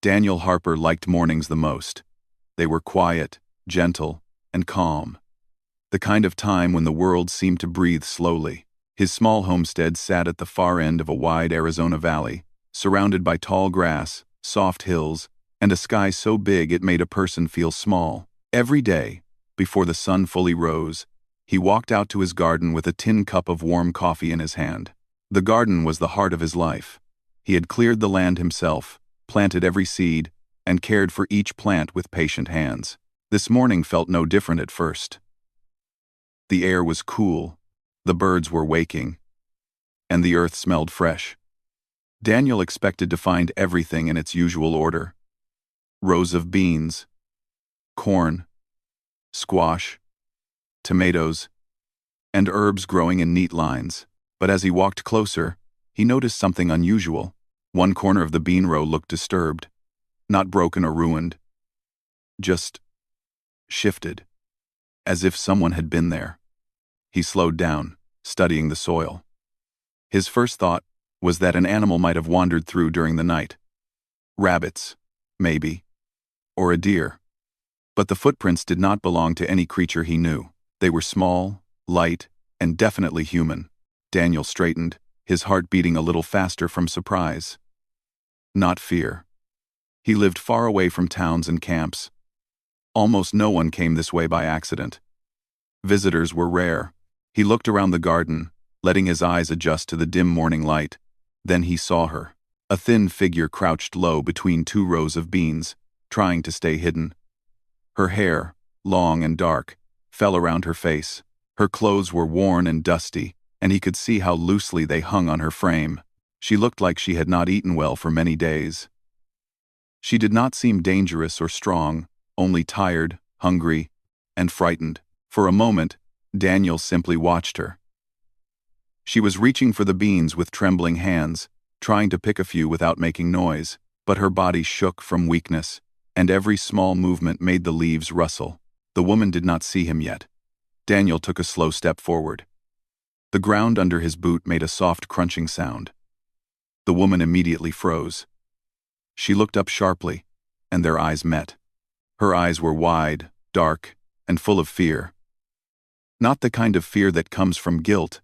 Daniel Harper liked mornings the most. They were quiet, gentle, and calm. The kind of time when the world seemed to breathe slowly. His small homestead sat at the far end of a wide Arizona valley, surrounded by tall grass, soft hills, and a sky so big it made a person feel small. Every day, before the sun fully rose, he walked out to his garden with a tin cup of warm coffee in his hand. The garden was the heart of his life. He had cleared the land himself, planted every seed, and cared for each plant with patient hands. This morning felt no different at first. The air was cool, the birds were waking, and the earth smelled fresh. Daniel expected to find everything in its usual order. Rows of beans, corn, squash, tomatoes, and herbs growing in neat lines. But as he walked closer, he noticed something unusual. One corner of the bean row looked disturbed, not broken or ruined, just shifted, as if someone had been there. He slowed down, studying the soil. His first thought was that an animal might have wandered through during the night. Rabbits, maybe, or a deer. But the footprints did not belong to any creature he knew. They were small, light, and definitely human. Daniel straightened, his heart beating a little faster from surprise. Not fear. He lived far away from towns and camps. Almost no one came this way by accident. Visitors were rare. He looked around the garden, letting his eyes adjust to the dim morning light. Then he saw her. A thin figure crouched low between two rows of beans, trying to stay hidden. Her hair, long and dark, fell around her face. Her clothes were worn and dusty, and he could see how loosely they hung on her frame. She looked like she had not eaten well for many days. She did not seem dangerous or strong, only tired, hungry, and frightened. For a moment, Daniel simply watched her. She was reaching for the beans with trembling hands, trying to pick a few without making noise, but her body shook from weakness, and every small movement made the leaves rustle. The woman did not see him yet. Daniel took a slow step forward. The ground under his boot made a soft crunching sound. The woman immediately froze. She looked up sharply, and their eyes met. Her eyes were wide, dark, and full of fear. Not the kind of fear that comes from guilt,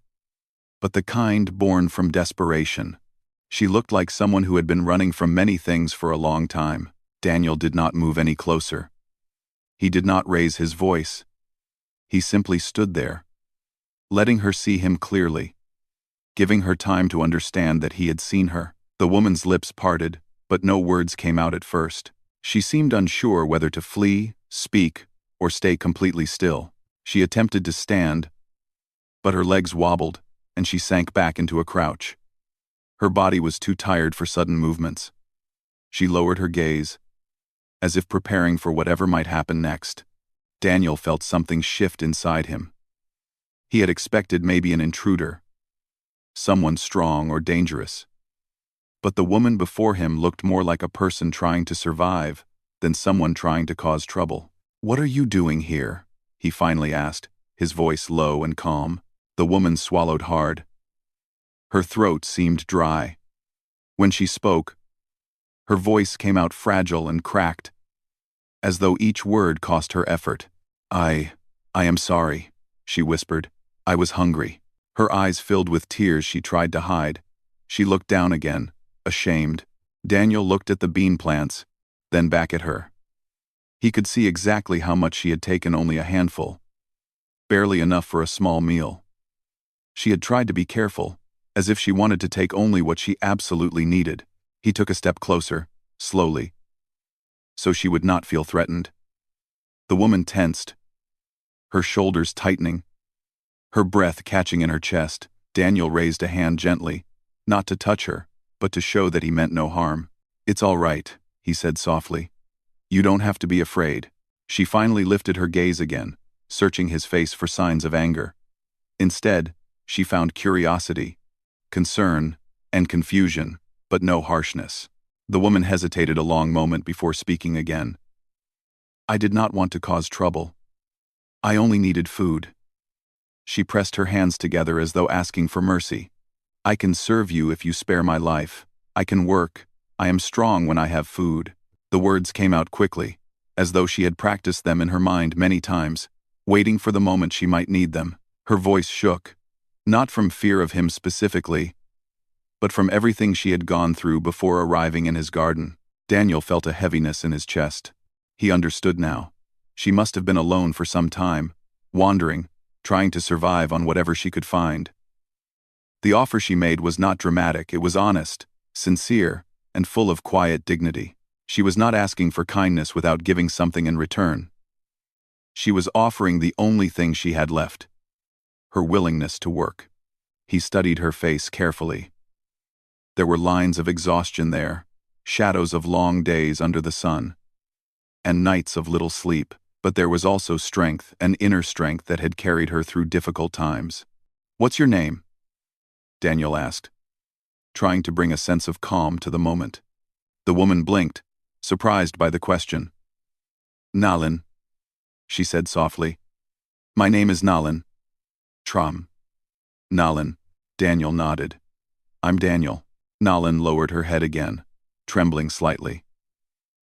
but the kind born from desperation. She looked like someone who had been running from many things for a long time. Daniel did not move any closer. He did not raise his voice. He simply stood there, letting her see him clearly, giving her time to understand that he had seen her. The woman's lips parted, but no words came out at first. She seemed unsure whether to flee, speak, or stay completely still. She attempted to stand, but her legs wobbled, and she sank back into a crouch. Her body was too tired for sudden movements. She lowered her gaze, as if preparing for whatever might happen next. Daniel felt something shift inside him. He had expected maybe an intruder, someone strong or dangerous. But the woman before him looked more like a person trying to survive than someone trying to cause trouble. "What are you doing here?" he finally asked, his voice low and calm. The woman swallowed hard. Her throat seemed dry. When she spoke, her voice came out fragile and cracked, as though each word cost her effort. I am sorry," she whispered. "I was hungry." Her eyes filled with tears she tried to hide. She looked down again, ashamed. Daniel looked at the bean plants, then back at her. He could see exactly how much she had taken, only a handful. Barely enough for a small meal. She had tried to be careful, as if she wanted to take only what she absolutely needed. He took a step closer, slowly, so she would not feel threatened. The woman tensed, her shoulders tightening, her breath catching in her chest. Daniel raised a hand gently, not to touch her, but to show that he meant no harm. "It's all right," he said softly. "You don't have to be afraid." She finally lifted her gaze again, searching his face for signs of anger. Instead, she found curiosity, concern, and confusion, but no harshness. The woman hesitated a long moment before speaking again. "I did not want to cause trouble. I only needed food." She pressed her hands together as though asking for mercy. "I can serve you if you spare my life. I can work. I am strong when I have food." The words came out quickly, as though she had practiced them in her mind many times, waiting for the moment she might need them. Her voice shook, not from fear of him specifically, but from everything she had gone through before arriving in his garden. Daniel felt a heaviness in his chest. He understood now. She must have been alone for some time, wandering, trying to survive on whatever she could find. The offer she made was not dramatic, it was honest, sincere, and full of quiet dignity. She was not asking for kindness without giving something in return. She was offering the only thing she had left: her willingness to work. He studied her face carefully. There were lines of exhaustion there, shadows of long days under the sun, and nights of little sleep, but there was also strength, an inner strength that had carried her through difficult times. "What's your name?" Daniel asked, trying to bring a sense of calm to the moment. The woman blinked, surprised by the question. "Nalin," she said softly. "My name is Nalin. Trom." "Nalin," Daniel nodded. "I'm Daniel." Nalin lowered her head again, trembling slightly.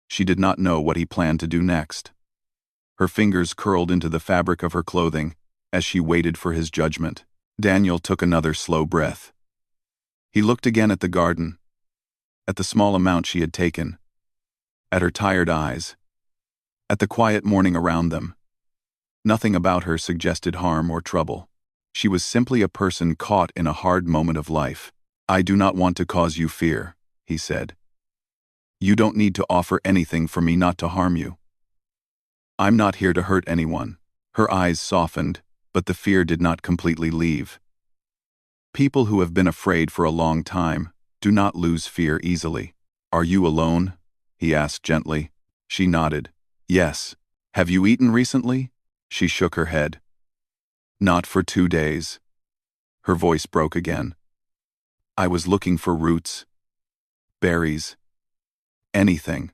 She did not know what he planned to do next. Her fingers curled into the fabric of her clothing as she waited for his judgment. Daniel took another slow breath. He looked again at the garden, at the small amount she had taken, at her tired eyes, at the quiet morning around them. Nothing about her suggested harm or trouble. She was simply a person caught in a hard moment of life. "I do not want to cause you fear," he said. "You don't need to offer anything for me not to harm you. I'm not here to hurt anyone." Her eyes softened, but the fear did not completely leave. People who have been afraid for a long time do not lose fear easily. "Are you alone?" he asked gently. She nodded. "Yes." "Have you eaten recently?" She shook her head. "Not for 2 days." Her voice broke again. "I was looking for roots, berries, anything.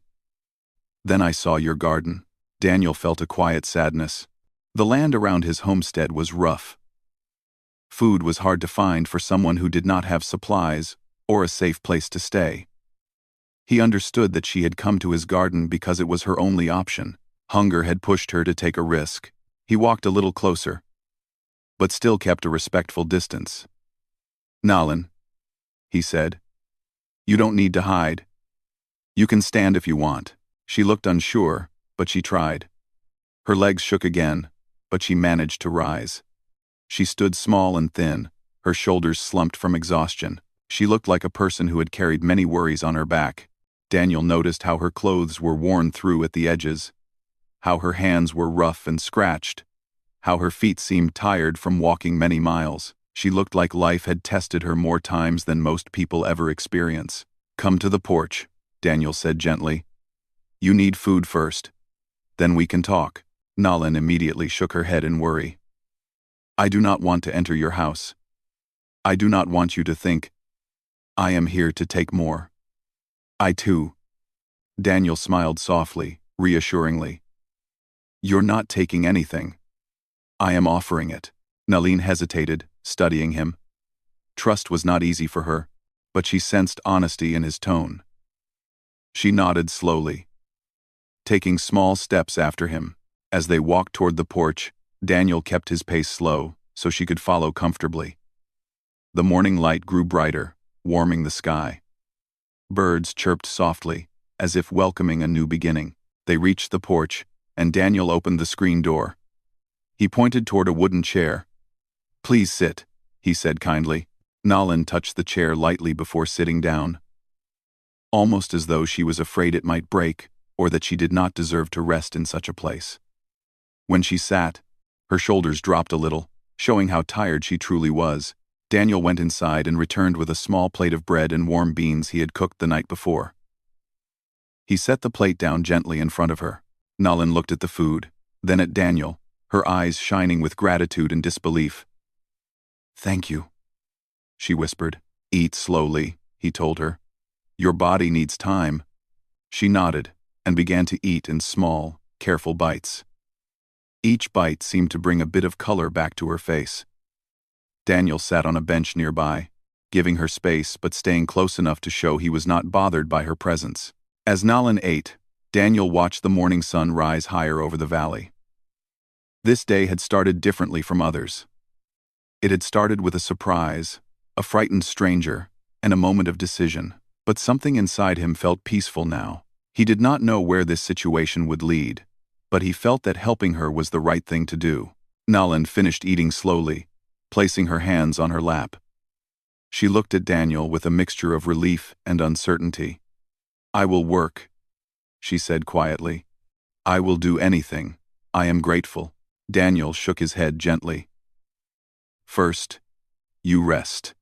Then I saw your garden." Daniel felt a quiet sadness. The land around his homestead was rough. Food was hard to find for someone who did not have supplies or a safe place to stay. He understood that she had come to his garden because it was her only option. Hunger had pushed her to take a risk. He walked a little closer, but still kept a respectful distance. "Nalin," he said, "you don't need to hide. You can stand if you want." She looked unsure, but she tried. Her legs shook again, but she managed to rise. She stood small and thin, her shoulders slumped from exhaustion. She looked like a person who had carried many worries on her back. Daniel noticed how her clothes were worn through at the edges, how her hands were rough and scratched, how her feet seemed tired from walking many miles. She looked like life had tested her more times than most people ever experience. "Come to the porch," Daniel said gently. "You need food first. Then we can talk." Nalin immediately shook her head in worry. "I do not want to enter your house. I do not want you to think I am here to take more. I too." Daniel smiled softly, reassuringly. "You're not taking anything. I am offering it." Nalin hesitated, studying him. Trust was not easy for her, but she sensed honesty in his tone. She nodded slowly, taking small steps after him. As they walked toward the porch, Daniel kept his pace slow so she could follow comfortably. The morning light grew brighter, warming the sky. Birds chirped softly, as if welcoming a new beginning. They reached the porch, and Daniel opened the screen door. He pointed toward a wooden chair. "Please sit," he said kindly. Nalin touched the chair lightly before sitting down, almost as though she was afraid it might break or that she did not deserve to rest in such a place. When she sat, her shoulders dropped a little, showing how tired she truly was. Daniel went inside and returned with a small plate of bread and warm beans he had cooked the night before. He set the plate down gently in front of her. Nalin looked at the food, then at Daniel, her eyes shining with gratitude and disbelief. "Thank you," she whispered. "Eat slowly," he told her. "Your body needs time." She nodded and began to eat in small, careful bites. Each bite seemed to bring a bit of color back to her face. Daniel sat on a bench nearby, giving her space but staying close enough to show he was not bothered by her presence. As Nalin ate, Daniel watched the morning sun rise higher over the valley. This day had started differently from others. It had started with a surprise, a frightened stranger, and a moment of decision. But something inside him felt peaceful now. He did not know where this situation would lead, but he felt that helping her was the right thing to do. Nalan finished eating slowly, placing her hands on her lap. She looked at Daniel with a mixture of relief and uncertainty. "I will work," she said quietly. "I will do anything. I am grateful." Daniel shook his head gently. "First, you rest.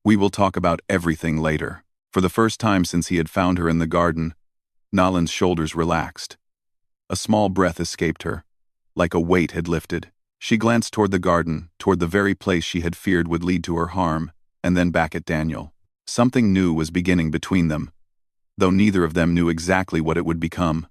We will talk about everything later." For the first time since he had found her in the garden, Nalan's shoulders relaxed. A small breath escaped her, like a weight had lifted. She glanced toward the garden, toward the very place she had feared would lead to her harm, and then back at Daniel. Something new was beginning between them, though neither of them knew exactly what it would become.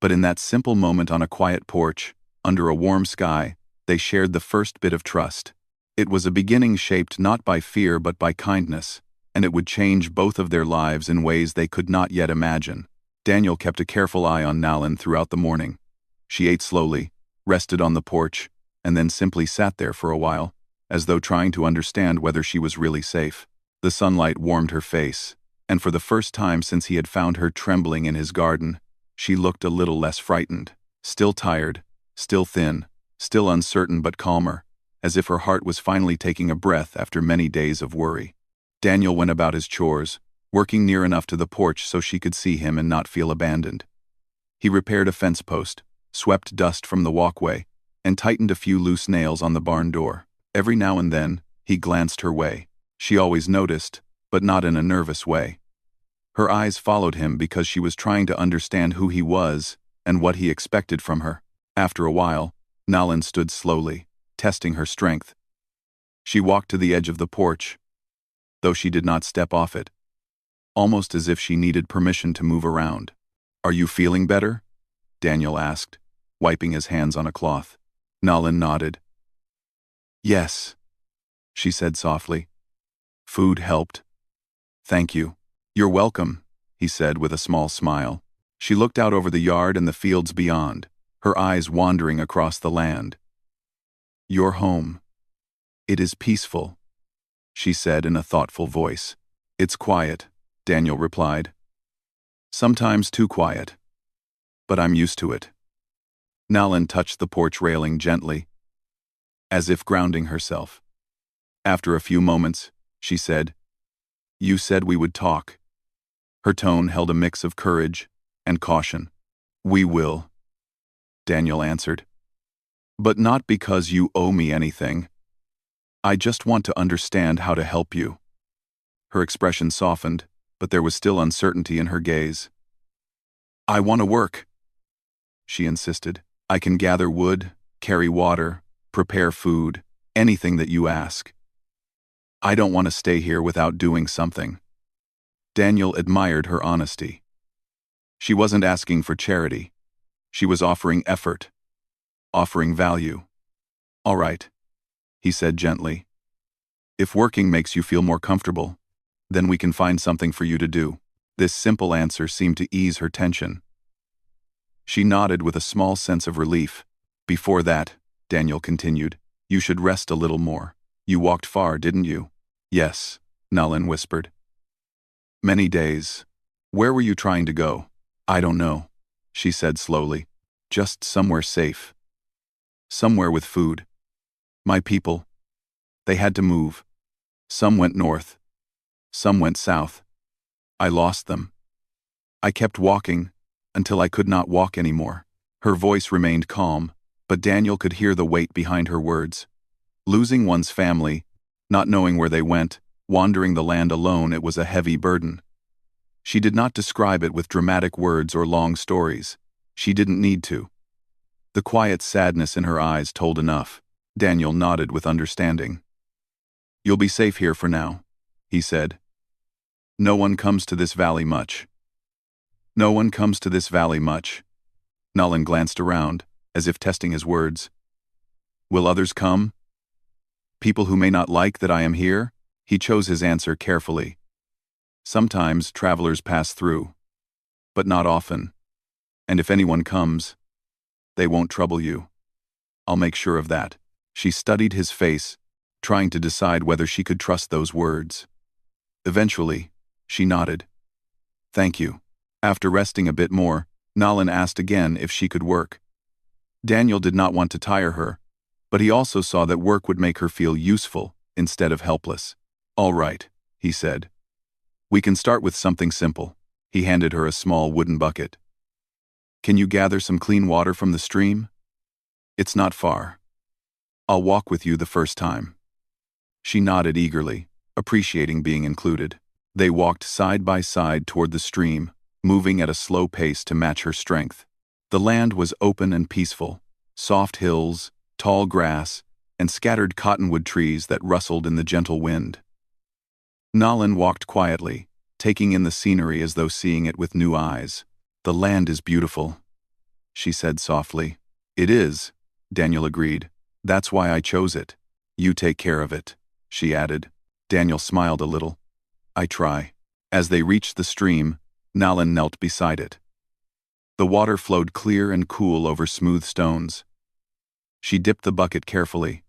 But in that simple moment on a quiet porch, under a warm sky, they shared the first bit of trust. It was a beginning shaped not by fear but by kindness, and it would change both of their lives in ways they could not yet imagine. Daniel kept a careful eye on Nalan throughout the morning. She ate slowly, rested on the porch, and then simply sat there for a while, as though trying to understand whether she was really safe. The sunlight warmed her face, and for the first time since he had found her trembling in his garden, she looked a little less frightened. Still tired, still thin, still uncertain but calmer, as if her heart was finally taking a breath after many days of worry. Daniel went about his chores, working near enough to the porch so she could see him and not feel abandoned. He repaired a fence post, swept dust from the walkway, and tightened a few loose nails on the barn door. Every now and then, he glanced her way. She always noticed, but not in a nervous way. Her eyes followed him because she was trying to understand who he was and what he expected from her. After a while, Nalan stood slowly, testing her strength. She walked to the edge of the porch, though she did not step off it, almost as if she needed permission to move around. "Are you feeling better?" Daniel asked, wiping his hands on a cloth. Nalan nodded. "Yes," she said softly. "Food helped." "Thank you." "You're welcome," he said with a small smile. She looked out over the yard and the fields beyond, her eyes wandering across the land. "Your home. It is peaceful," she said in a thoughtful voice. "It's quiet," Daniel replied. "Sometimes too quiet. But I'm used to it." Nalan touched the porch railing gently, as if grounding herself. After a few moments, she said, "You said we would talk." Her tone held a mix of courage and caution. "We will," Daniel answered. "But not because you owe me anything. I just want to understand how to help you." Her expression softened, but there was still uncertainty in her gaze. "I want to work," she insisted. "I can gather wood, carry water, prepare food, anything that you ask. I don't want to stay here without doing something." Daniel admired her honesty. She wasn't asking for charity. She was offering effort, offering value. "All right," he said gently. "If working makes you feel more comfortable, then we can find something for you to do." This simple answer seemed to ease her tension. She nodded with a small sense of relief. "Before that," Daniel continued, "you should rest a little more. You walked far, didn't you?" "Yes," Nalan whispered. "Many days. Where were you trying to go?" "I don't know," she said slowly. "Just somewhere safe. Somewhere with food. My people. They had to move. Some went north. Some went south. I lost them. I kept walking until I could not walk anymore." Her voice remained calm, but Daniel could hear the weight behind her words. Losing one's family, not knowing where they went, wandering the land alone, it was a heavy burden. She did not describe it with dramatic words or long stories. She didn't need to. The quiet sadness in her eyes told enough. Daniel nodded with understanding. "You'll be safe here for now," he said. "No one comes to this valley much." "No one comes to this valley much." Nalan glanced around, as if testing his words. "Will others come? People who may not like that I am here?" He chose his answer carefully. "Sometimes travelers pass through, but not often." And if anyone comes, they won't trouble you. I'll make sure of that. She studied his face, trying to decide whether she could trust those words. Eventually, she nodded. Thank you. After resting a bit more, Nalin asked again if she could work. Daniel did not want to tire her, but he also saw that work would make her feel useful instead of helpless. All right, he said. We can start with something simple. He handed her a small wooden bucket. Can you gather some clean water from the stream? It's not far. I'll walk with you the first time. She nodded eagerly, appreciating being included. They walked side by side toward the stream, moving at a slow pace to match her strength. The land was open and peaceful, soft hills, tall grass, and scattered cottonwood trees that rustled in the gentle wind. Nalin walked quietly, taking in the scenery as though seeing it with new eyes. The land is beautiful, she said softly. It is, Daniel agreed. That's why I chose it. You take care of it, she added. Daniel smiled a little. I try. As they reached the stream, Nalin knelt beside it. The water flowed clear and cool over smooth stones. She dipped the bucket carefully,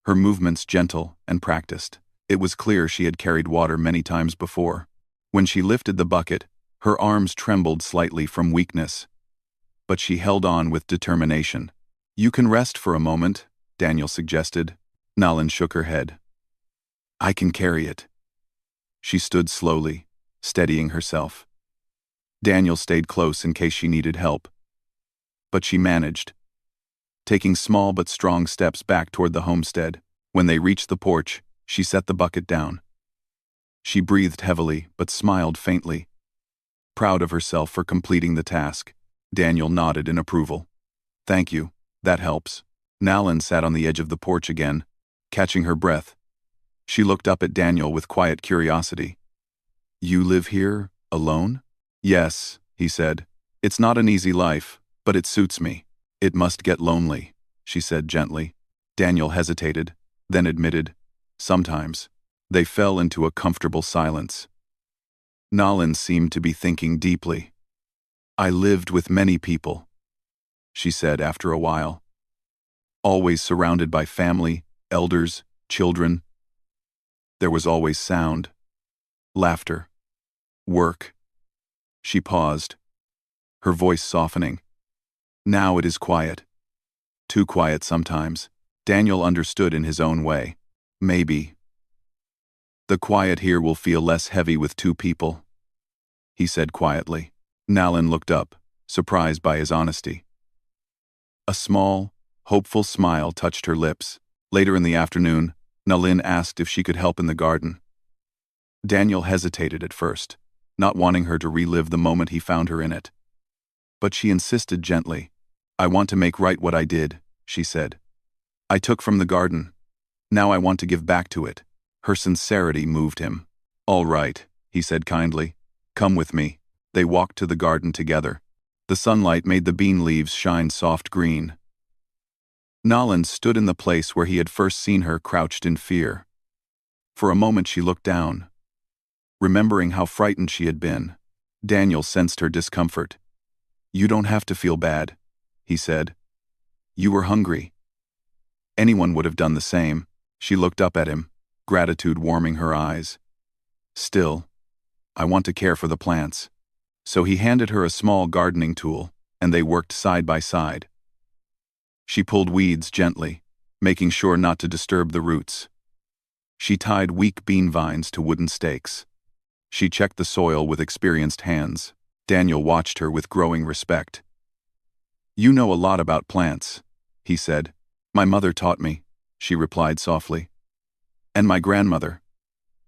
her movements gentle and practiced. It was clear she had carried water many times before. When she lifted the bucket, her arms trembled slightly from weakness. But she held on with determination. You can rest for a moment, Daniel suggested. Nalin shook her head. I can carry it. She stood slowly, steadying herself. Daniel stayed close in case she needed help. But she managed, taking small but strong steps back toward the homestead. When they reached the porch, she set the bucket down. She breathed heavily but smiled faintly. Proud of herself for completing the task, Daniel nodded in approval. Thank you, that helps. Nalin sat on the edge of the porch again, catching her breath. She looked up at Daniel with quiet curiosity. You live here, alone? Yes, he said. It's not an easy life, but it suits me. It must get lonely, she said gently. Daniel hesitated, then admitted, sometimes. They fell into a comfortable silence. Nalin seemed to be thinking deeply. I lived with many people, she said after a while. Always surrounded by family, elders, children. There was always sound, laughter, work. She paused, her voice softening. Now it is quiet. Too quiet sometimes. Daniel understood in his own way. Maybe. The quiet here will feel less heavy with two people, he said quietly. Nalin looked up, surprised by his honesty. A small, hopeful smile touched her lips. Later in the afternoon, Nalin asked if she could help in the garden. Daniel hesitated at first, not wanting her to relive the moment he found her in it. But she insisted gently. I want to make right what I did, she said. I took from the garden. Now I want to give back to it. Her sincerity moved him. All right, he said kindly. Come with me. They walked to the garden together. The sunlight made the bean leaves shine soft green. Nalin stood in the place where he had first seen her crouched in fear. For a moment she looked down. Remembering how frightened she had been, Daniel sensed her discomfort. You don't have to feel bad, he said. You were hungry. Anyone would have done the same. She looked up at him, gratitude warming her eyes. Still, I want to care for the plants. So he handed her a small gardening tool, and they worked side by side. She pulled weeds gently, making sure not to disturb the roots. She tied weak bean vines to wooden stakes. She checked the soil with experienced hands. Daniel watched her with growing respect. You know a lot about plants, he said. My mother taught me, she replied softly. And my grandmother.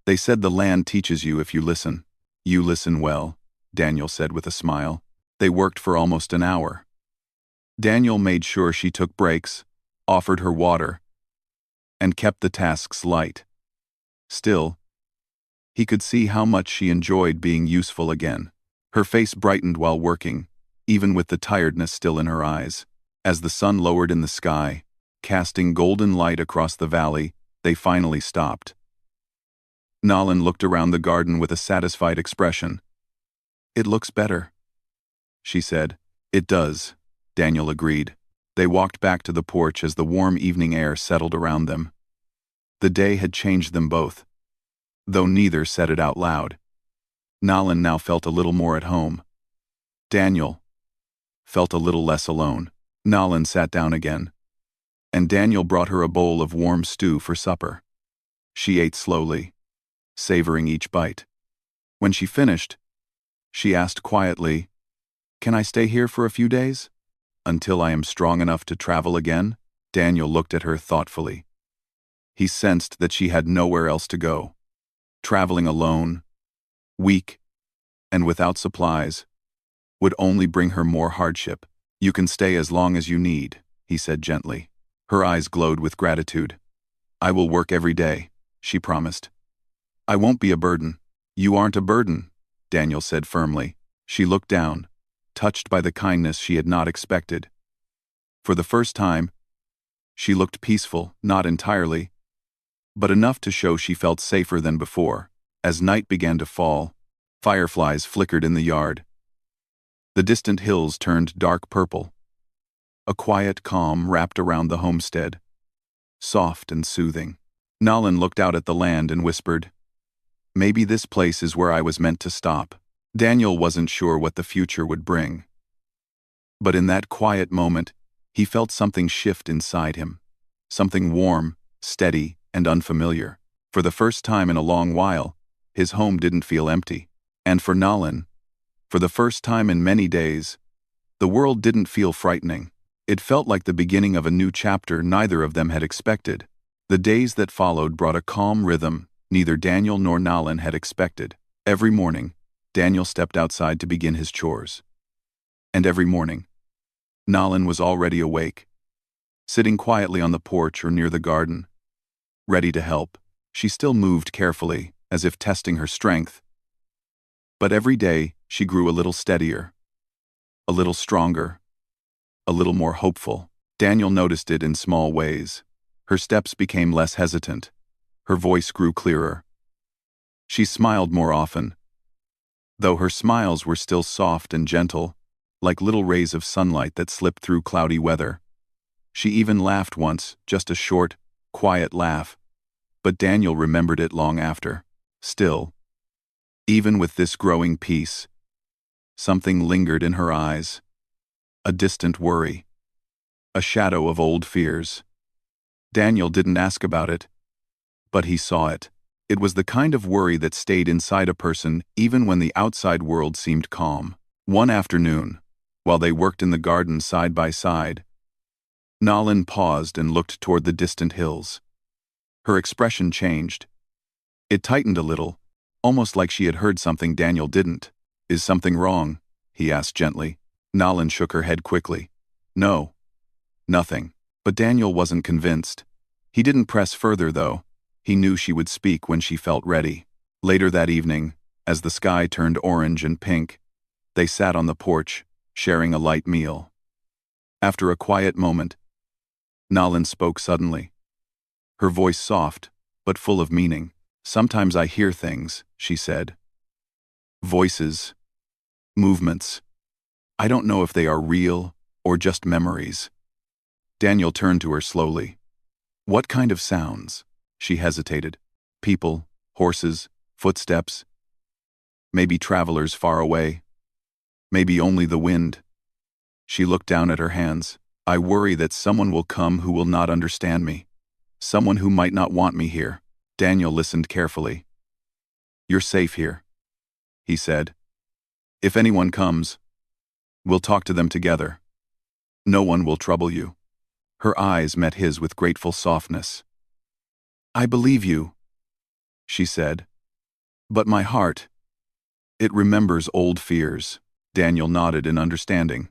They said the land teaches you if you listen. You listen well, Daniel said with a smile. They worked for almost an hour. Daniel made sure she took breaks, offered her water, and kept the tasks light. Still, he could see how much she enjoyed being useful again. Her face brightened while working, even with the tiredness still in her eyes. As the sun lowered in the sky, casting golden light across the valley, they finally stopped. Nalin looked around the garden with a satisfied expression. It looks better, she said. It does, Daniel agreed. They walked back to the porch as the warm evening air settled around them. The day had changed them both, though neither said it out loud. Nalan now felt a little more at home. Daniel felt a little less alone. Nalan sat down again, and Daniel brought her a bowl of warm stew for supper. She ate slowly, savoring each bite. When she finished, she asked quietly, "Can I stay here for a few days? Until I am strong enough to travel again?" Daniel looked at her thoughtfully. He sensed that she had nowhere else to go. Traveling alone, weak, and without supplies, would only bring her more hardship. "You can stay as long as you need," he said gently. Her eyes glowed with gratitude. "I will work every day," she promised. "I won't be a burden." "You aren't a burden," Daniel said firmly. She looked down, touched by the kindness she had not expected. For the first time, she looked peaceful, not entirely, but enough to show she felt safer than before. As night began to fall, fireflies flickered in the yard. The distant hills turned dark purple. A quiet calm wrapped around the homestead, soft and soothing. Nalan looked out at the land and whispered, "Maybe this place is where I was meant to stop." Daniel wasn't sure what the future would bring. But in that quiet moment, he felt something shift inside him. Something warm, steady, and unfamiliar. For the first time in a long while, his home didn't feel empty. And for Nalan, for the first time in many days, the world didn't feel frightening. It felt like the beginning of a new chapter neither of them had expected. The days that followed brought a calm rhythm neither Daniel nor Nalan had expected. Every morning, Daniel stepped outside to begin his chores. And every morning, Nalan was already awake, sitting quietly on the porch or near the garden, ready to help. She still moved carefully, as if testing her strength. But every day, she grew a little steadier, a little stronger, a little more hopeful. Daniel noticed it in small ways. Her steps became less hesitant. Her voice grew clearer. She smiled more often, though her smiles were still soft and gentle, like little rays of sunlight that slipped through cloudy weather. She even laughed once, just a short, quiet laugh, but Daniel remembered it long after. Still, even with this growing peace, something lingered in her eyes. A distant worry, a shadow of old fears. Daniel didn't ask about it, but he saw it. It was the kind of worry that stayed inside a person even when the outside world seemed calm. One afternoon, while they worked in the garden side by side, Nalan paused and looked toward the distant hills. Her expression changed. It tightened a little, almost like she had heard something Daniel didn't. "Is something wrong?" he asked gently. Nalan shook her head quickly. "No, nothing." But Daniel wasn't convinced. He didn't press further, though. He knew she would speak when she felt ready. Later that evening, as the sky turned orange and pink, they sat on the porch, sharing a light meal. After a quiet moment, Nalan spoke suddenly. Her voice soft, but full of meaning. "Sometimes I hear things," she said. "Voices, movements. I don't know if they are real or just memories." Daniel turned to her slowly. "What kind of sounds?" She hesitated. "People, horses, footsteps. Maybe travelers far away. Maybe only the wind." She looked down at her hands. "I worry that someone will come who will not understand me. Someone who might not want me here." Daniel listened carefully. "You're safe here," he said. "If anyone comes, we'll talk to them together. No one will trouble you." Her eyes met his with grateful softness. "I believe you," she said. "But my heart, it remembers old fears." Daniel nodded in understanding.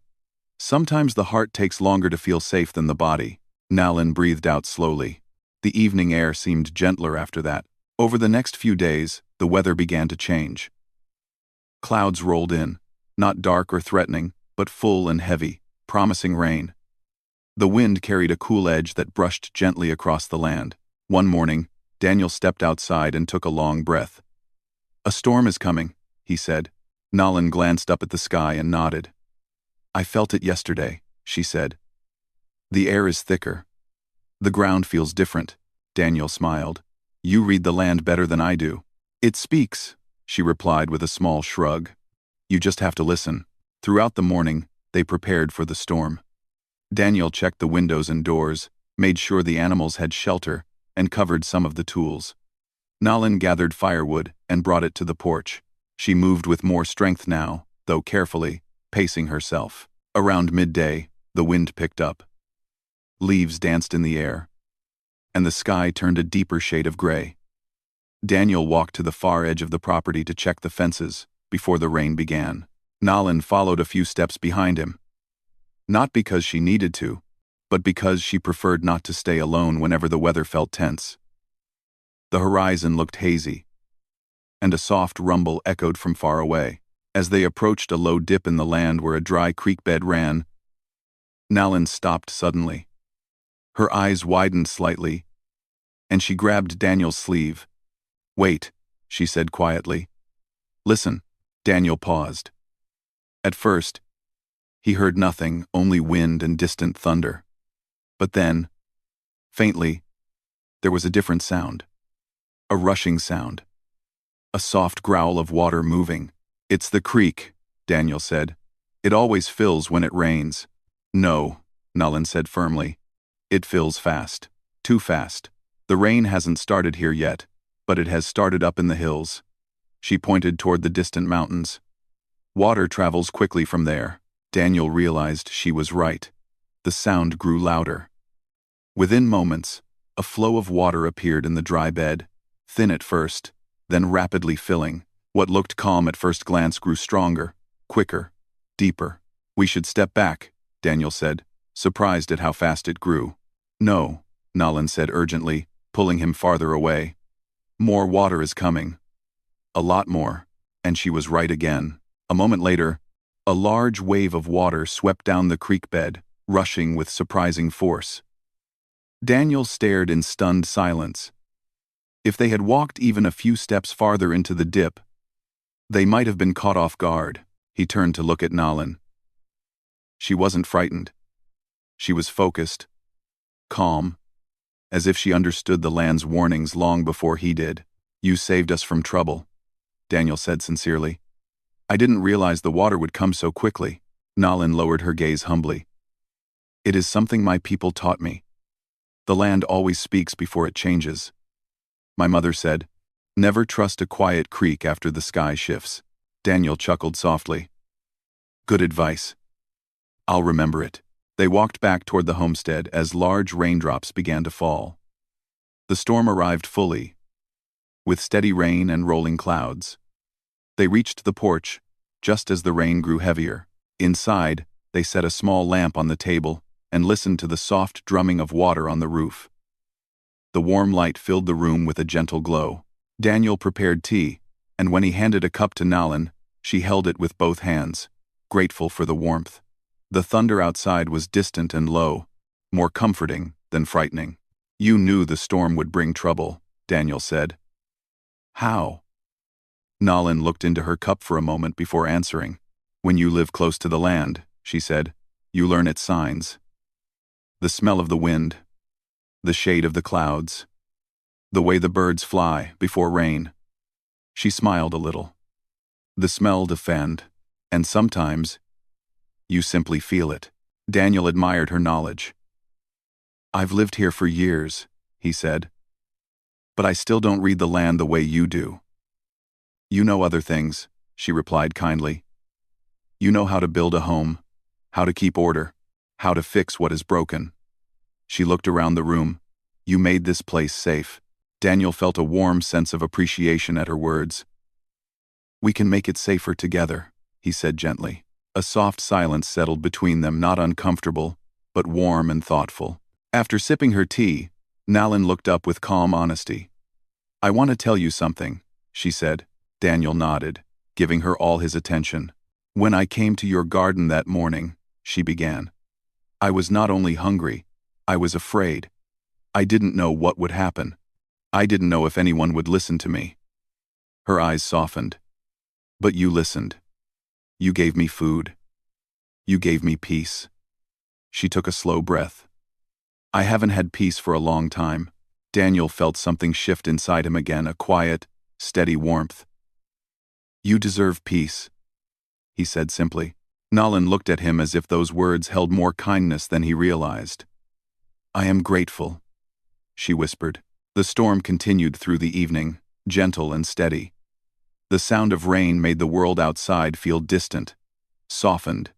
"Sometimes the heart takes longer to feel safe than the body." Nalan breathed out slowly. The evening air seemed gentler after that. Over the next few days, the weather began to change. Clouds rolled in, not dark or threatening, but full and heavy, promising rain. The wind carried a cool edge that brushed gently across the land. One morning, Daniel stepped outside and took a long breath. "A storm is coming," he said. Nalan glanced up at the sky and nodded. I felt it yesterday, she said. The air is thicker. The ground feels different, Daniel smiled. You read the land better than I do. It speaks, she replied with a small shrug. You just have to listen. Throughout the morning, they prepared for the storm. Daniel checked the windows and doors, made sure the animals had shelter, and covered some of the tools. Nalin gathered firewood and brought it to the porch. She moved with more strength now, though carefully, pacing herself. Around midday, the wind picked up. Leaves danced in the air, and the sky turned a deeper shade of gray. Daniel walked to the far edge of the property to check the fences before the rain began. Nalin followed a few steps behind him. Not because she needed to, but because she preferred not to stay alone whenever the weather felt tense. The horizon looked hazy, and a soft rumble echoed from far away. As they approached a low dip in the land where a dry creek bed ran, Nalin stopped suddenly. Her eyes widened slightly, and she grabbed Daniel's sleeve. Wait, she said quietly. Listen. Daniel paused. At first, he heard nothing, only wind and distant thunder. But then, faintly, there was a different sound. A rushing sound. A soft growl of water moving. It's the creek, Daniel said. It always fills when it rains. No, Nalin said firmly. It fills fast. Too fast. The rain hasn't started here yet, but it has started up in the hills. She pointed toward the distant mountains. Water travels quickly from there. Daniel realized she was right. The sound grew louder. Within moments, a flow of water appeared in the dry bed, thin at first, then rapidly filling. What looked calm at first glance grew stronger, quicker, deeper. We should step back, Daniel said, surprised at how fast it grew. No, Nalin said urgently, pulling him farther away. More water is coming. A lot more, and she was right again. A moment later, a large wave of water swept down the creek bed, rushing with surprising force. Daniel stared in stunned silence. If they had walked even a few steps farther into the dip, they might have been caught off guard. He turned to look at Nalin. She wasn't frightened. She was focused, calm, as if she understood the land's warnings long before he did. You saved us from trouble, Daniel said sincerely. I didn't realize the water would come so quickly. Nalin lowered her gaze humbly. It is something my people taught me. The land always speaks before it changes. My mother said, never trust a quiet creek after the sky shifts. Daniel chuckled softly. Good advice. I'll remember it. They walked back toward the homestead as large raindrops began to fall. The storm arrived fully, with steady rain and rolling clouds. They reached the porch, just as the rain grew heavier. Inside, they set a small lamp on the table and listened to the soft drumming of water on the roof. The warm light filled the room with a gentle glow. Daniel prepared tea, and when he handed a cup to Nalin, she held it with both hands, grateful for the warmth. The thunder outside was distant and low, more comforting than frightening. You knew the storm would bring trouble, Daniel said. How? Nalin looked into her cup for a moment before answering. When you live close to the land, she said, you learn its signs. The smell of the wind, the shade of the clouds, the way the birds fly before rain. She smiled a little. The smell defend, and sometimes you simply feel it. Daniel admired her knowledge. I've lived here for years, he said, but I still don't read the land the way you do. You know other things, she replied kindly. You know how to build a home, how to keep order, how to fix what is broken. She looked around the room. You made this place safe. Daniel felt a warm sense of appreciation at her words. We can make it safer together, he said gently. A soft silence settled between them, not uncomfortable, but warm and thoughtful. After sipping her tea, Nalin looked up with calm honesty. I want to tell you something, she said. Daniel nodded, giving her all his attention. When I came to your garden that morning, she began, I was not only hungry, I was afraid. I didn't know what would happen. I didn't know if anyone would listen to me. Her eyes softened. But you listened. You gave me food. You gave me peace." She took a slow breath. "I haven't had peace for a long time." Daniel felt something shift inside him again, a quiet, steady warmth. "You deserve peace," he said simply. Nalin looked at him as if those words held more kindness than he realized. "I am grateful," she whispered. The storm continued through the evening, gentle and steady. The sound of rain made the world outside feel distant, softened.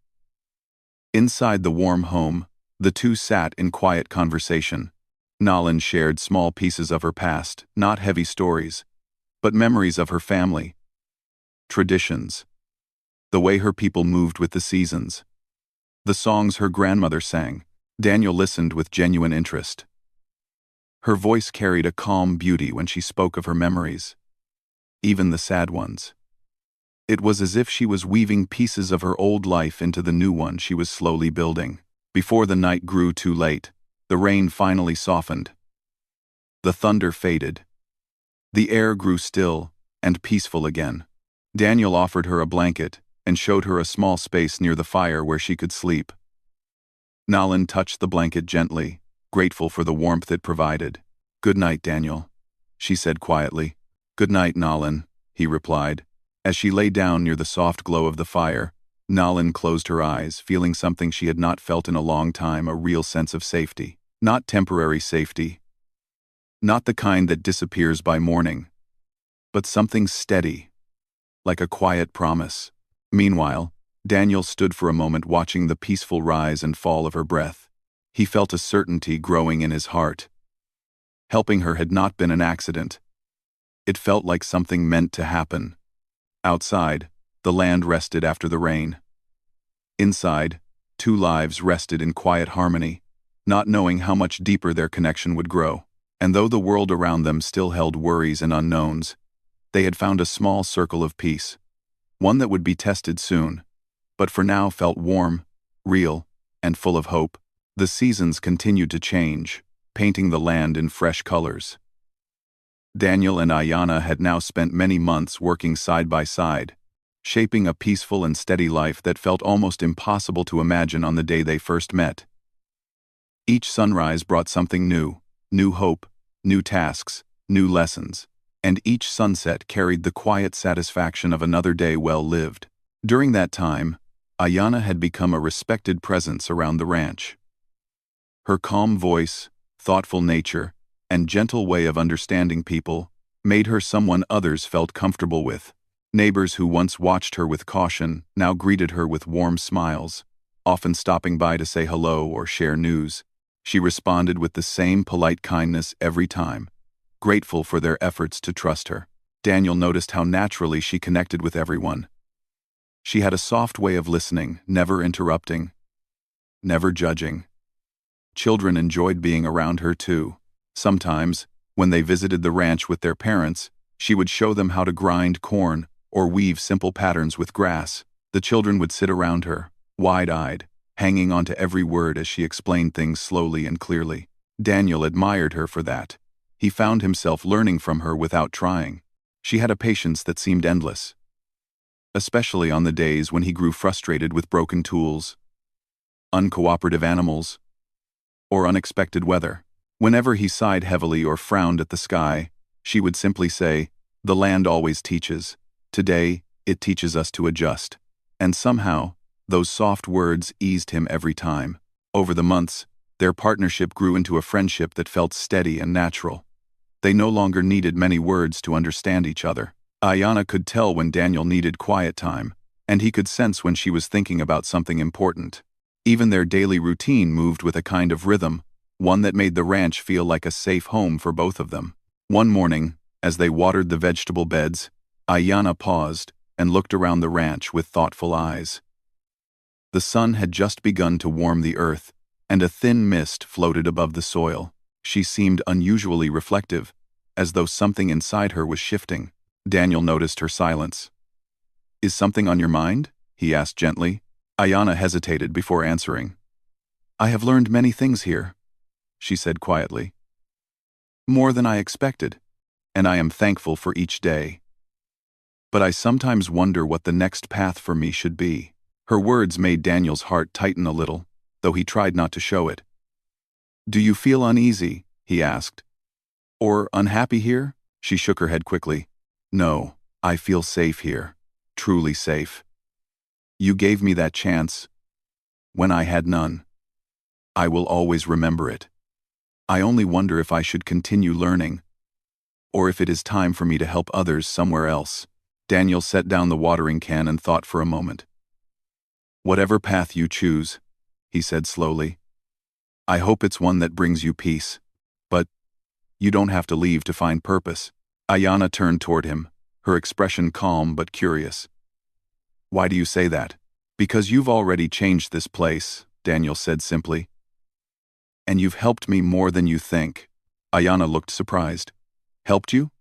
Inside the warm home, the two sat in quiet conversation. Nalin shared small pieces of her past, not heavy stories, but memories of her family, traditions, the way her people moved with the seasons, the songs her grandmother sang. Daniel listened with genuine interest. Her voice carried a calm beauty when she spoke of her memories, even the sad ones. It was as if she was weaving pieces of her old life into the new one she was slowly building. Before the night grew too late, the rain finally softened. The thunder faded. The air grew still and peaceful again. Daniel offered her a blanket and showed her a small space near the fire where she could sleep. Nalin touched the blanket gently, grateful for the warmth it provided. "Good night, Daniel," she said quietly. "Good night, Nalin," he replied. As she lay down near the soft glow of the fire, Nalin closed her eyes, feeling something she had not felt in a long time, a real sense of safety. Not temporary safety, not the kind that disappears by morning, but something steady, like a quiet promise. Meanwhile, Daniel stood for a moment watching the peaceful rise and fall of her breath. He felt a certainty growing in his heart. Helping her had not been an accident. It felt like something meant to happen. Outside, the land rested after the rain. Inside, two lives rested in quiet harmony, not knowing how much deeper their connection would grow. And though the world around them still held worries and unknowns, they had found a small circle of peace, one that would be tested soon, but for now felt warm, real, and full of hope. The seasons continued to change, painting the land in fresh colors. Daniel and Ayanna had now spent many months working side by side, shaping a peaceful and steady life that felt almost impossible to imagine on the day they first met. Each sunrise brought something new, new hope, new tasks, new lessons, and each sunset carried the quiet satisfaction of another day well lived. During that time, Ayanna had become a respected presence around the ranch. Her calm voice, thoughtful nature, and gentle way of understanding people made her someone others felt comfortable with. Neighbors who once watched her with caution now greeted her with warm smiles, often stopping by to say hello or share news. She responded with the same polite kindness every time, grateful for their efforts to trust her. Daniel noticed how naturally she connected with everyone. She had a soft way of listening, never interrupting, never judging. Children enjoyed being around her too. Sometimes, when they visited the ranch with their parents, she would show them how to grind corn or weave simple patterns with grass. The children would sit around her, wide-eyed, hanging onto every word as she explained things slowly and clearly. Daniel admired her for that. He found himself learning from her without trying. She had a patience that seemed endless, especially on the days when he grew frustrated with broken tools, uncooperative animals, or unexpected weather. Whenever he sighed heavily or frowned at the sky, she would simply say, "The land always teaches. Today, it teaches us to adjust." And somehow, those soft words eased him every time. Over the months, their partnership grew into a friendship that felt steady and natural. They no longer needed many words to understand each other. Ayanna could tell when Daniel needed quiet time, and he could sense when she was thinking about something important. Even their daily routine moved with a kind of rhythm, one that made the ranch feel like a safe home for both of them. One morning, as they watered the vegetable beds, Ayanna paused and looked around the ranch with thoughtful eyes. The sun had just begun to warm the earth, and a thin mist floated above the soil. She seemed unusually reflective, as though something inside her was shifting. Daniel noticed her silence. "Is something on your mind?" he asked gently. Ayanna hesitated before answering. "I have learned many things here," she said quietly. "More than I expected, and I am thankful for each day. But I sometimes wonder what the next path for me should be." Her words made Daniel's heart tighten a little, though he tried not to show it. "Do you feel uneasy?" he asked. "Or unhappy here?" She shook her head quickly. "No, I feel safe here. Truly safe. You gave me that chance when I had none. I will always remember it. I only wonder if I should continue learning, or if it is time for me to help others somewhere else." Daniel set down the watering can and thought for a moment. "Whatever path you choose," he said slowly, "I hope it's one that brings you peace. But you don't have to leave to find purpose." Ayana turned toward him, her expression calm but curious. "Why do you say that?" "Because you've already changed this place," Daniel said simply. "And you've helped me more than you think." Ayana looked surprised. "Helped you?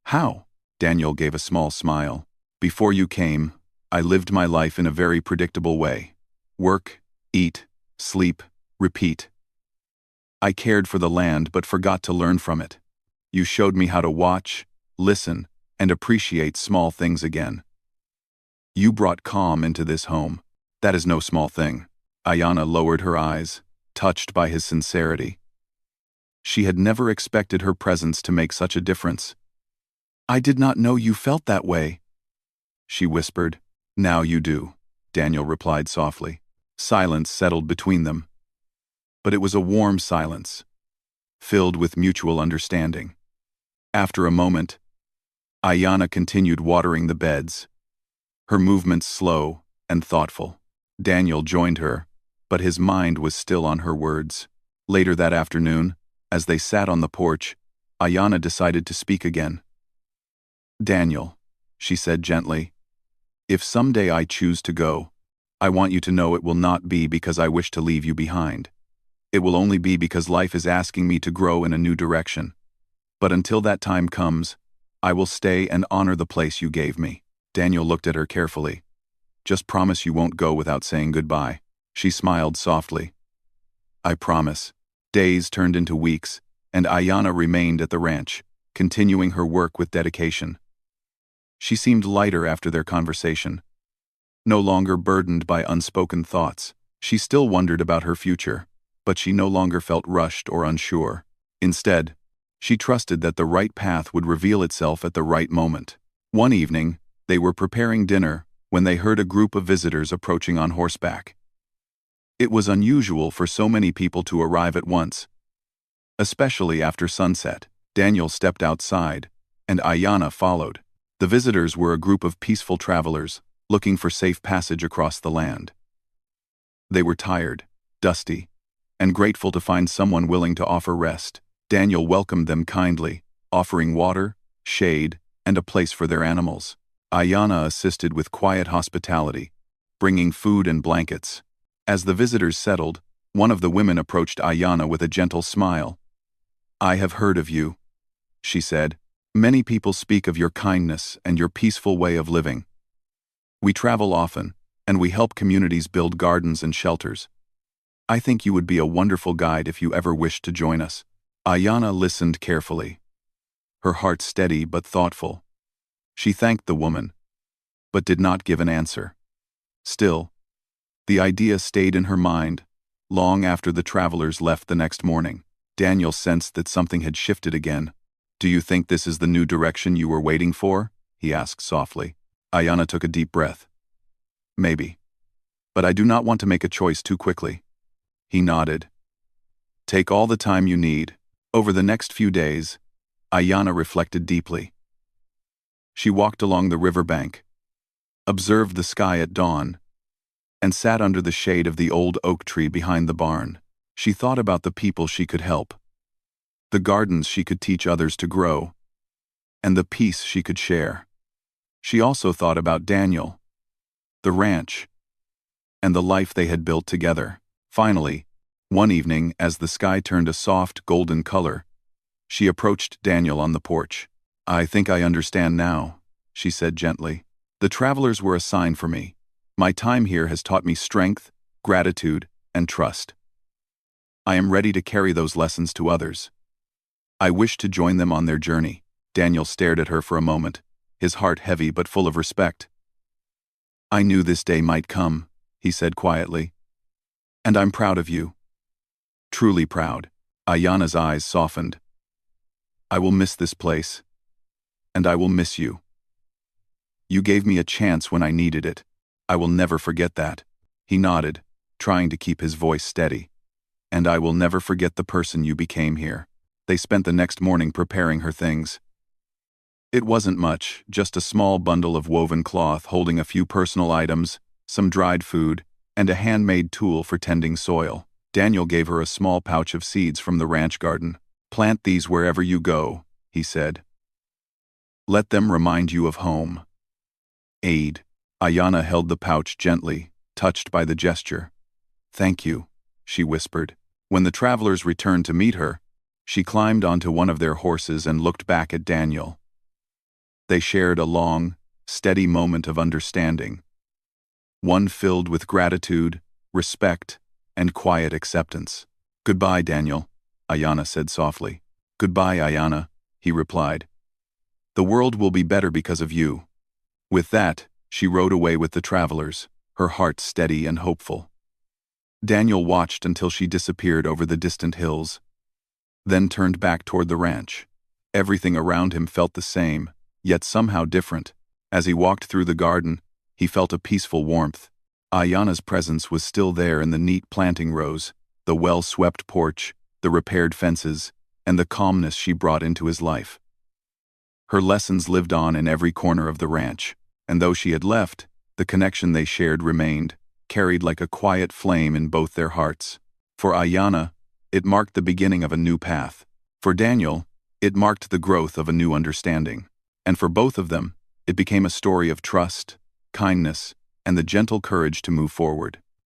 How?" Daniel gave a small smile. "Before you came, I lived my life in a very predictable way. Work, eat, sleep, repeat. I cared for the land but forgot to learn from it. You showed me how to watch, listen, and appreciate small things again. You brought calm into this home. That is no small thing." Ayana lowered her eyes, touched by his sincerity. She had never expected her presence to make such a difference. "I did not know you felt that way," she whispered. "Now you do," Daniel replied softly. Silence settled between them. But it was a warm silence, filled with mutual understanding. After a moment, Ayana continued watering the beds, her movements slow and thoughtful. Daniel joined her, but his mind was still on her words. Later that afternoon, as they sat on the porch, Ayana decided to speak again. "Daniel," she said gently, "if someday I choose to go, I want you to know it will not be because I wish to leave you behind. It will only be because life is asking me to grow in a new direction. But until that time comes, I will stay and honor the place you gave me." Daniel looked at her carefully. "Just promise you won't go without saying goodbye." She smiled softly. "I promise." Days turned into weeks, and Ayana remained at the ranch, continuing her work with dedication. She seemed lighter after their conversation, no longer burdened by unspoken thoughts. She still wondered about her future, but she no longer felt rushed or unsure. Instead, she trusted that the right path would reveal itself at the right moment. One evening, they were preparing dinner when they heard a group of visitors approaching on horseback. It was unusual for so many people to arrive at once, especially after sunset. Daniel stepped outside, and Ayana followed. The visitors were a group of peaceful travelers, looking for safe passage across the land. They were tired, dusty, and grateful to find someone willing to offer rest. Daniel welcomed them kindly, offering water, shade, and a place for their animals. Ayana assisted with quiet hospitality, bringing food and blankets. As the visitors settled, one of the women approached Ayana with a gentle smile. "I have heard of you," she said. "Many people speak of your kindness and your peaceful way of living. We travel often, and we help communities build gardens and shelters. I think you would be a wonderful guide if you ever wished to join us." Ayana listened carefully, her heart steady but thoughtful. She thanked the woman, but did not give an answer. Still, the idea stayed in her mind, long after the travelers left the next morning. Daniel sensed that something had shifted again. "Do you think this is the new direction you were waiting for?" he asked softly. Ayana took a deep breath. "Maybe. But I do not want to make a choice too quickly." He nodded. "Take all the time you need." Over the next few days, Ayana reflected deeply. She walked along the riverbank, observed the sky at dawn, and sat under the shade of the old oak tree behind the barn. She thought about the people she could help, the gardens she could teach others to grow, and the peace she could share. She also thought about Daniel, the ranch, and the life they had built together. Finally, one evening, as the sky turned a soft golden color, she approached Daniel on the porch. "I think I understand now," she said gently. "The travelers were a sign for me. My time here has taught me strength, gratitude, and trust. I am ready to carry those lessons to others. I wish to join them on their journey." Daniel stared at her for a moment, his heart heavy but full of respect. "I knew this day might come," he said quietly. And I'm proud of you. Truly proud. Ayana's eyes softened. I will miss this place. And I will miss you. You gave me a chance when I needed it. I will never forget that. He nodded, trying to keep his voice steady. And I will never forget the person you became here. They spent the next morning preparing her things. It wasn't much, just a small bundle of woven cloth holding a few personal items, some dried food, and a handmade tool for tending soil. Daniel gave her a small pouch of seeds from the ranch garden. Plant these wherever you go, he said. Let them remind you of home. Aid. Ayana held the pouch gently, touched by the gesture. Thank you, she whispered. When the travelers returned to meet her, she climbed onto one of their horses and looked back at Daniel. They shared a long, steady moment of understanding. One filled with gratitude, respect, and quiet acceptance. Goodbye, Daniel, Ayana said softly. Goodbye, Ayana, he replied. The world will be better because of you. With that, she rode away with the travelers, her heart steady and hopeful. Daniel watched until she disappeared over the distant hills, then turned back toward the ranch. Everything around him felt the same, yet somehow different. As he walked through the garden, he felt a peaceful warmth. Ayana's presence was still there in the neat planting rows, the well-swept porch, the repaired fences, and the calmness she brought into his life. Her lessons lived on in every corner of the ranch, and though she had left, the connection they shared remained, carried like a quiet flame in both their hearts. For Ayana, it marked the beginning of a new path. For Daniel, it marked the growth of a new understanding. And for both of them, it became a story of trust, kindness, and the gentle courage to move forward.